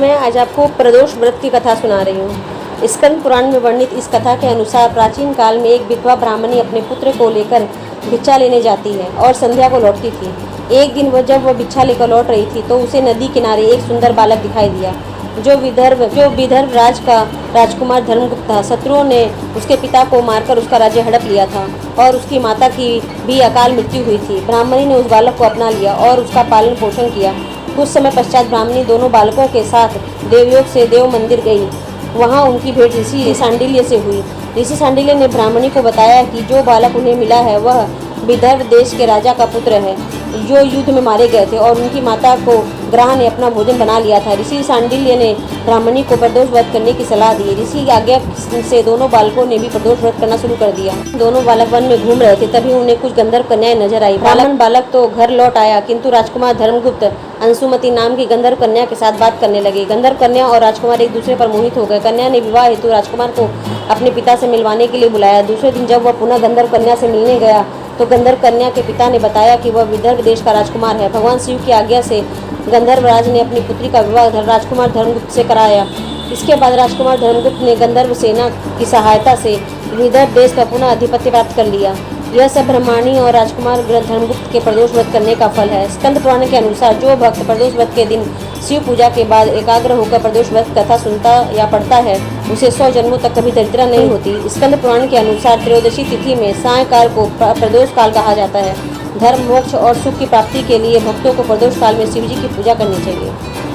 मैं आज आपको प्रदोष व्रत की कथा सुना रही हूँ। स्कंद पुराण में वर्णित इस कथा के अनुसार प्राचीन काल में एक विधवा ब्राह्मणी अपने पुत्र को लेकर भिक्षा लेने जाती है और संध्या को लौटती थी। एक दिन जब वह भिक्षा लेकर लौट रही थी तो उसे नदी किनारे एक सुंदर बालक दिखाई दिया जो विदर्भ राज का राजकुमार धर्मगुप्त था। शत्रुओं ने उसके पिता को मारकर उसका राज्य हड़प लिया था और उसकी माता की भी अकाल मृत्यु हुई थी। ब्राह्मणी ने उस बालक को अपना लिया और उसका पालन पोषण किया। कुछ समय पश्चात ब्राह्मणी दोनों बालकों के साथ देवलोक से देव मंदिर गई। वहां उनकी भेंट ऋषि सांडिल्य से हुई। ऋषि सांडिल्य ने ब्राह्मणी को बताया कि जो बालक उन्हें मिला है वह विदर्भ देश के राजा का पुत्र है जो युद्ध में मारे गए थे और उनकी माता को ग्रह ने अपना भोजन बना लिया था। ऋषि सांडिल्य ने ब्राह्मणी को प्रदोष व्रत करने की सलाह दी। ऋषि की आज्ञा से दोनों बालकों ने भी प्रदोष व्रत करना शुरू कर दिया। दोनों बालक वन में घूम रहे थे, तभी उन्हें कुछ गंधर्व कन्याएं नजर आई। ब्राह्मण बालक तो घर लौट आया, किंतु राजकुमार धर्मगुप्त अंशुमति नाम की गंधर्व कन्या के साथ बात करने लगे। गंधर्व कन्या और राजकुमार एक दूसरे पर मोहित हो गए। कन्या ने विवाह हेतु राजकुमार को अपने पिता से मिलवाने के लिए बुलाया। दूसरे दिन जब वह पुनः गंधर्व कन्या से मिलने गया तो गंधर्व कन्या के पिता ने बताया कि वह विदर्भ देश का राजकुमार है। भगवान शिव की आज्ञा से गंधर्व राज ने अपनी पुत्री का विवाह राजकुमार धर्मगुप्त से कराया। इसके बाद राजकुमार धर्मगुप्त ने गंधर्व सेना की सहायता से विदर्भ देश का पुनः आधिपत्य प्राप्त कर लिया। यह सब ब्रह्मणी और राजकुमार धर्मगुप्त के प्रदोष व्रत करने का फल है। स्कंद पुराण के अनुसार जो भक्त प्रदोष व्रत के दिन शिव पूजा के बाद एकाग्र होकर प्रदोष व्रत कथा सुनता या पढ़ता है उसे 100 जन्मों तक कभी दरिद्रता नहीं होती। स्कंद पुराण के अनुसार त्रयोदशी तिथि में सायंकाल को प्रदोष काल कहा जाता है। धर्म, मोक्ष और सुख की प्राप्ति के लिए भक्तों को प्रदोष काल में शिव जी की पूजा करनी चाहिए।